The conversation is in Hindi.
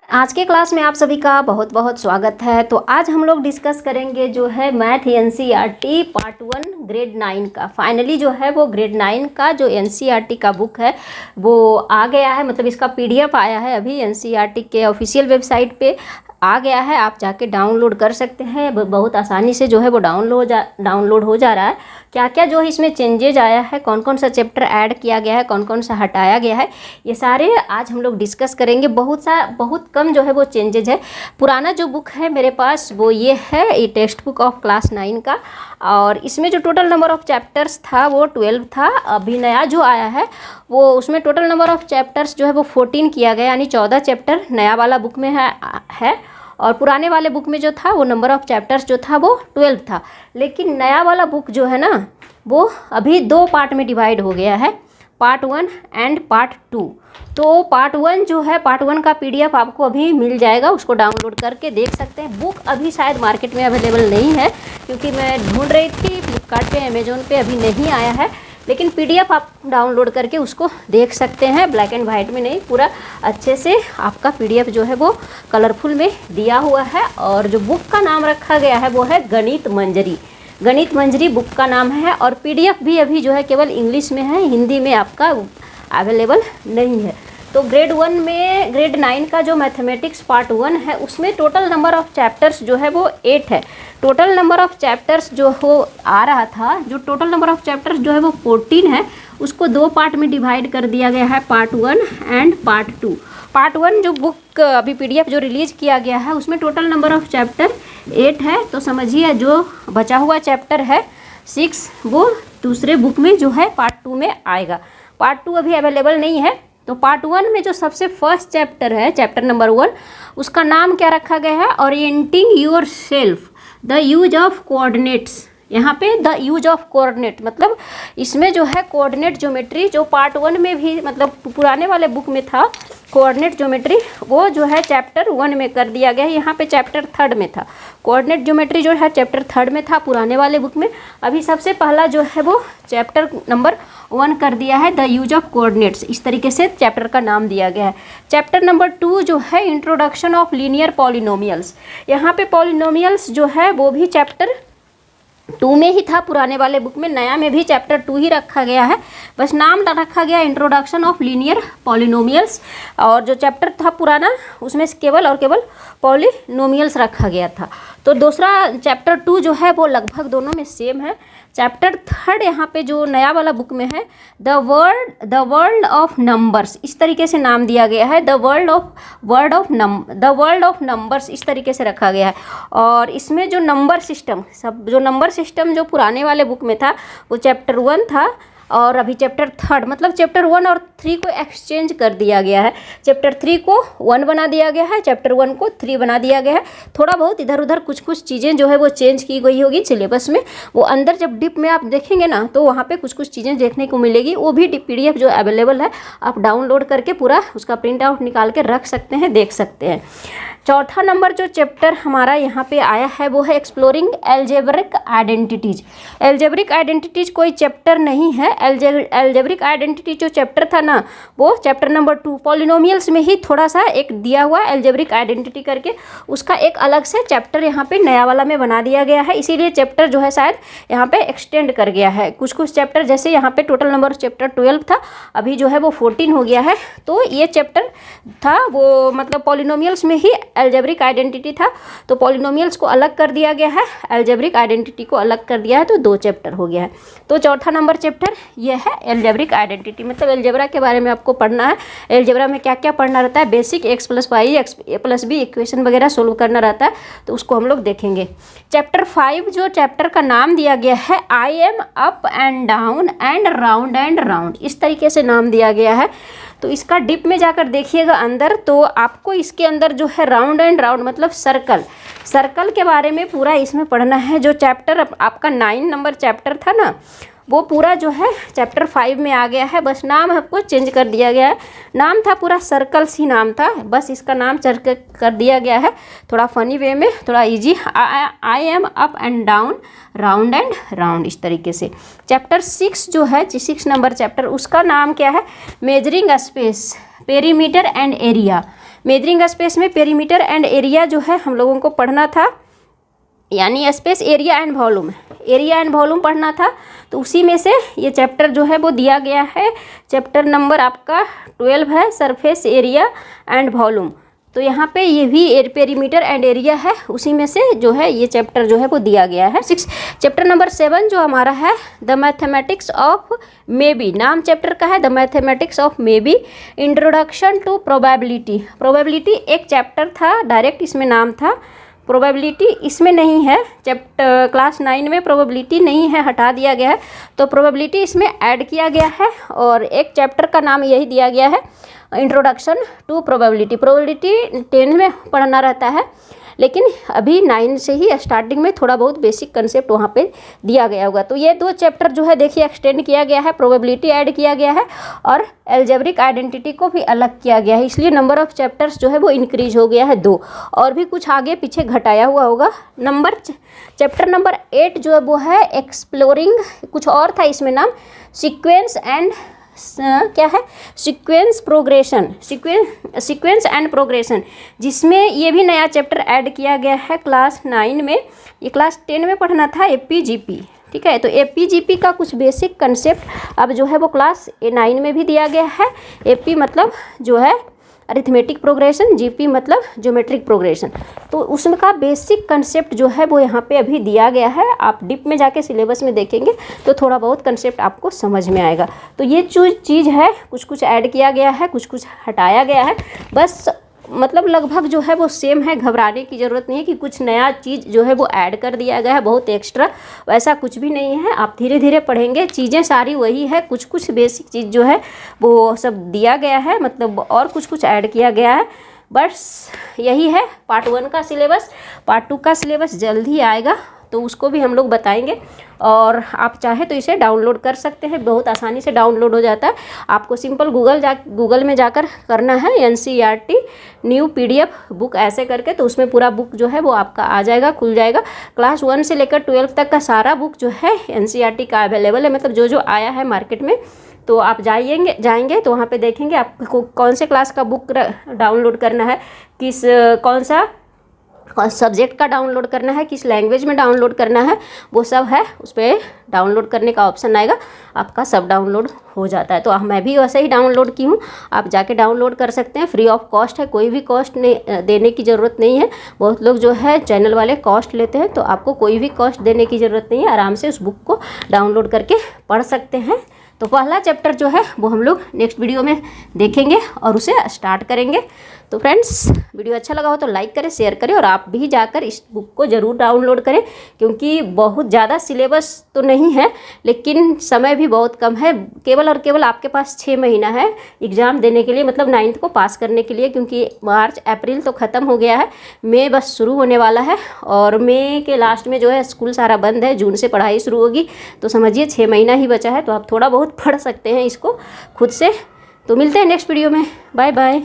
आज के क्लास में आप सभी का बहुत बहुत स्वागत है। तो आज हम लोग डिस्कस करेंगे जो है मैथ एनसीईआरटी पार्ट 1 ग्रेड 9 का। फाइनली जो है वो ग्रेड 9 का जो एनसीईआरटी का बुक है वो आ गया है, मतलब इसका पीडीएफ आया है अभी एनसीईआरटी के ऑफिशियल वेबसाइट पे आ गया है। आप जाके डाउनलोड कर सकते हैं, बहुत आसानी से जो है वो डाउनलोड हो जा रहा है। क्या क्या जो है इसमें चेंजेज आया है, कौन कौन सा चैप्टर ऐड किया गया है, कौन कौन सा हटाया गया है, ये सारे आज हम लोग डिस्कस करेंगे। बहुत कम जो है वो चेंजेज है। पुराना जो बुक है मेरे पास वो ये है, ये टेक्स्ट बुक ऑफ क्लास 9 का, और इसमें जो टोटल नंबर ऑफ चैप्टर्स था वो 12 था। अभी नया जो आया है वो उसमें टोटल नंबर ऑफ चैप्टर्स जो है वो 14 किया गया, यानी 14 चैप्टर नया वाला बुक में है और पुराने वाले बुक में जो था वो नंबर ऑफ चैप्टर्स जो था वो 12 था। लेकिन नया वाला बुक जो है ना वो अभी 2 पार्ट में डिवाइड हो गया है, पार्ट 1 एंड पार्ट 2। तो पार्ट 1 जो है, पार्ट 1 का पीडीएफ आपको अभी मिल जाएगा, उसको डाउनलोड करके देख सकते हैं। बुक अभी शायद मार्केट में अवेलेबल नहीं है क्योंकि मैं ढूंढ रही थी फ्लिपकार्ट पे, अमेजोन पे अभी नहीं आया है। लेकिन पीडीएफ आप डाउनलोड करके उसको देख सकते हैं, ब्लैक एंड वाइट में नहीं, पूरा अच्छे से आपका पीडीएफ जो है वो कलरफुल में दिया हुआ है। और जो बुक का नाम रखा गया है वो है गणित मंजरी। गणित मंजरी बुक का नाम है और पीडीएफ भी अभी जो है केवल इंग्लिश में है, हिंदी में आपका अवेलेबल नहीं है। तो ग्रेड 9 का जो मैथमेटिक्स पार्ट 1 है उसमें टोटल नंबर ऑफ चैप्टर्स जो है वो 8 है। टोटल नंबर ऑफ चैप्टर्स जो हो आ रहा था, जो टोटल नंबर ऑफ चैप्टर्स जो है वो 14 है, उसको 2 पार्ट में डिवाइड कर दिया गया है, पार्ट 1 एंड पार्ट 2। पार्ट 1 जो बुक अभी पीडीएफ जो रिलीज किया गया है उसमें टोटल नंबर ऑफ चैप्टर 8 है। तो समझिए जो बचा हुआ चैप्टर है 6 वो दूसरे बुक में जो है पार्ट 2 में आएगा। पार्ट 2 अभी अवेलेबल नहीं है। तो पार्ट 1 में जो सबसे फर्स्ट चैप्टर है, चैप्टर नंबर 1, उसका नाम क्या रखा गया है, orienting your self the use of coordinates. यहाँ पे द यूज ऑफ कोऑर्डिनेट मतलब इसमें जो है कोऑर्डिनेट ज्योमेट्री, जो पार्ट 1 में भी मतलब पुराने वाले बुक में था कोऑर्डिनेट ज्योमेट्री, वो जो है चैप्टर 1 में कर दिया गया है। यहाँ पे चैप्टर 3 में था। कोऑर्डिनेट ज्योमेट्री जो है चैप्टर 3 में था पुराने वाले बुक में। अभी सबसे पहला जो है वो चैप्टर नंबर 1 कर दिया है, द यूज ऑफ कोऑर्डिनेट्स। इस तरीके से चैप्टर का नाम दिया गया है। चैप्टर नंबर 2 जो है इंट्रोडक्शन ऑफ लीनियर पॉलिनोमियल्स। यहाँ पे पॉलिनोमियल्स जो है वो भी चैप्टर 2 में ही था पुराने वाले बुक में, नया में भी चैप्टर 2 ही रखा गया है, बस नाम रखा गया इंट्रोडक्शन ऑफ लीनियर पॉलिनोमियल्स। और जो चैप्टर था पुराना उसमें केवल और केवल पॉलिनोमियल्स रखा गया था। तो दूसरा चैप्टर 2 जो है वो लगभग दोनों में सेम है। चैप्टर 3 यहाँ पे जो नया वाला बुक में है द वर्ल्ड ऑफ नंबर्स, इस तरीके से नाम दिया गया है, द वर्ल्ड ऑफ नंबर्स इस तरीके से रखा गया है। और इसमें जो नंबर सिस्टम जो पुराने वाले बुक में था वो चैप्टर 1 था और अभी चैप्टर 3 मतलब चैप्टर 1 और 3 को एक्सचेंज कर दिया गया है। चैप्टर 3 को 1 बना दिया गया है, चैप्टर 1 को 3 बना दिया गया है। थोड़ा बहुत इधर उधर कुछ चीज़ें जो है वो चेंज की गई होगी सिलेबस में। वो अंदर जब डिप में आप देखेंगे ना तो वहाँ पे कुछ चीज़ें देखने को मिलेगी। वो भी पीडीएफ जो अवेलेबल है आप डाउनलोड करके पूरा उसका प्रिंट आउट निकाल के रख सकते हैं, देख सकते हैं। चौथा नंबर जो चैप्टर हमारा यहाँ पे आया है वो है exploring algebraic identities. Algebraic identities कोई चैप्टर नहीं है। एल्जेब्रिक आइडेंटिटी जो चैप्टर था ना वो चैप्टर नंबर 2, पॉलिनोमियल्स में ही थोड़ा सा एक दिया हुआ एल्जेब्रिक आइडेंटिटी करके उसका एक अलग से चैप्टर यहाँ पे नया वाला में बना दिया गया है। इसीलिए चैप्टर जो है शायद यहाँ पे एक्सटेंड कर गया है कुछ चैप्टर, जैसे यहाँ पे टोटल नंबर चैप्टर 12 था, अभी जो है वो 14 हो गया है। तो ये चैप्टर था वो मतलब पॉलिनोमियल्स में ही एल्जेब्रिक आइडेंटिटी था, तो पॉलिनोमियल्स को अलग कर दिया गया है, एल्जेब्रिक आइडेंटिटी को अलग कर दिया है, तो 2 चैप्टर हो गया है। तो चौथा नंबर चैप्टर ये है एल्जेब्रिक आइडेंटिटी, मतलब एल्जेब्रा के बारे में आपको पढ़ना है। एल्जेब्रा में क्या क्या पढ़ना रहता है, basic x + y a + b equation वगैरह सोल्व करना रहता है, तो उसको हम लोग देखेंगे। चैप्टर 5 जो चैप्टर का नाम दिया गया है I am up and down and round, इस तरीके से नाम दिया गया है। तो इसका डिप में जाकर देखिएगा अंदर, तो आपको इसके अंदर जो है राउंड एंड राउंड मतलब सर्कल के बारे में पूरा इसमें पढ़ना है। जो चैप्टर आपका 9 नंबर चैप्टर था ना वो पूरा जो है चैप्टर 5 में आ गया है, बस नाम आपको चेंज कर दिया गया है। नाम था पूरा सर्कल्स ही नाम था, बस इसका नाम चेंज कर दिया गया है थोड़ा फनी वे में, थोड़ा easy. I am up and down, round and round, इस तरीके से। चैप्टर 6 जो है 6 नंबर चैप्टर, उसका नाम क्या है, measuring space, perimeter and area. Measuring space में पेरीमीटर एंड एरिया जो है हम लोगों को पढ़ना था, यानी space area and volume, area and volume पढ़ना था। तो उसी में से ये चैप्टर जो है वो दिया गया है। चैप्टर नंबर आपका 12 है, सरफेस एरिया एंड वॉल्यूम। तो यहाँ पे ये भी पेरीमीटर एंड एरिया है, उसी में से जो है ये चैप्टर जो है वो दिया गया है। चैप्टर नंबर 7 जो हमारा है the mathematics of maybe, नाम चैप्टर का है the mathematics of maybe, introduction to probability. Probability एक चैप्टर था, डायरेक्ट इसमें नाम था, प्रोबेबिलिटी इसमें नहीं है। चैप्टर क्लास 9 में प्रोबेबिलिटी नहीं है, हटा दिया गया है, तो प्रोबेबिलिटी इसमें ऐड किया गया है। और एक चैप्टर का नाम यही दिया गया है, इंट्रोडक्शन टू प्रोबेबिलिटी। प्रोबेबिलिटी 10 में पढ़ना रहता है, लेकिन अभी 9 से ही स्टार्टिंग में थोड़ा बहुत बेसिक कंसेप्ट वहाँ पे दिया गया होगा। तो ये 2 चैप्टर जो है देखिए एक्सटेंड किया गया है, प्रोबेबिलिटी ऐड किया गया है और एल्जेब्रिक आइडेंटिटी को भी अलग किया गया है, इसलिए नंबर ऑफ चैप्टर्स जो है वो इंक्रीज हो गया है 2, और भी कुछ आगे पीछे घटाया हुआ होगा। चैप्टर नंबर 8 जो है वो है एक्सप्लोरिंग, कुछ और था इसमें नाम, सीक्वेंस एंड क्या है, सीक्वेंस एंड प्रोग्रेशन, जिसमें ये भी नया चैप्टर ऐड किया गया है क्लास 9 में। ये क्लास 10 में पढ़ना था एपीजीपी, ठीक है। तो एपीजीपी का कुछ बेसिक कंसेप्ट अब जो है वो क्लास 9 में भी दिया गया है। एपी मतलब जो है अरिथमेटिक प्रोग्रेशन, जीपी मतलब ज्योमेट्रिक प्रोग्रेशन, तो उसमें का बेसिक कंसेप्ट जो है वो यहाँ पे अभी दिया गया है। आप डिप में जाके सिलेबस में देखेंगे तो थोड़ा बहुत कंसेप्ट आपको समझ में आएगा। तो ये जो चीज़ है कुछ ऐड किया गया है, कुछ हटाया गया है, बस मतलब लगभग जो है वो सेम है, घबराने की ज़रूरत नहीं है कि कुछ नया चीज़ जो है वो ऐड कर दिया गया है बहुत एक्स्ट्रा, वैसा कुछ भी नहीं है। आप धीरे धीरे पढ़ेंगे, चीज़ें सारी वही है, कुछ बेसिक चीज़ जो है वो सब दिया गया है, मतलब और कुछ ऐड किया गया है, बस यही है। पार्ट 1 का सिलेबस, पार्ट 2 का सिलेबस जल्द ही आएगा, तो उसको भी हम लोग बताएंगे। और आप चाहे तो इसे डाउनलोड कर सकते हैं, बहुत आसानी से डाउनलोड हो जाता है। आपको सिंपल गूगल में जाकर करना है NCERT न्यू PDF बुक ऐसे करके, तो उसमें पूरा बुक जो है वो आपका आ जाएगा, खुल जाएगा। क्लास 1 से लेकर 12 तक का सारा बुक जो है NCERT का अवेलेबल है, मतलब जो आया है मार्केट में। तो आप जाएंगे तो वहाँ पे देखेंगे आपको कौन से क्लास का बुक डाउनलोड करना है, कौन सा सब्जेक्ट का डाउनलोड करना है, किस लैंग्वेज में डाउनलोड करना है, वो सब है। उस पर डाउनलोड करने का ऑप्शन आएगा, आपका सब डाउनलोड हो जाता है। तो मैं भी वैसे ही डाउनलोड की हूँ, आप जाके डाउनलोड कर सकते हैं, फ्री ऑफ कॉस्ट है, कोई भी कॉस्ट नहीं देने की ज़रूरत नहीं है। बहुत लोग जो है चैनल वाले कॉस्ट लेते हैं, तो आपको कोई भी कॉस्ट देने की ज़रूरत नहीं है, आराम से उस बुक को डाउनलोड करके पढ़ सकते हैं। तो पहला चैप्टर जो है वो हम लोग नेक्स्ट वीडियो में देखेंगे और उसे स्टार्ट करेंगे। तो फ्रेंड्स, वीडियो अच्छा लगा हो तो लाइक करें, शेयर करें, और आप भी जाकर इस बुक को ज़रूर डाउनलोड करें, क्योंकि बहुत ज़्यादा सिलेबस तो नहीं है, लेकिन समय भी बहुत कम है। केवल और केवल आपके पास 6 महीना है एग्ज़ाम देने के लिए, मतलब 9th को पास करने के लिए, क्योंकि मार्च अप्रैल तो ख़त्म हो गया है, मई बस शुरू होने वाला है, और मई के लास्ट में जो है स्कूल सारा बंद है, जून से पढ़ाई शुरू होगी। तो समझिए 6 महीना ही बचा है, तो आप थोड़ा बहुत पढ़ सकते हैं इसको खुद से। तो मिलते हैं नेक्स्ट वीडियो में, बाय बाय।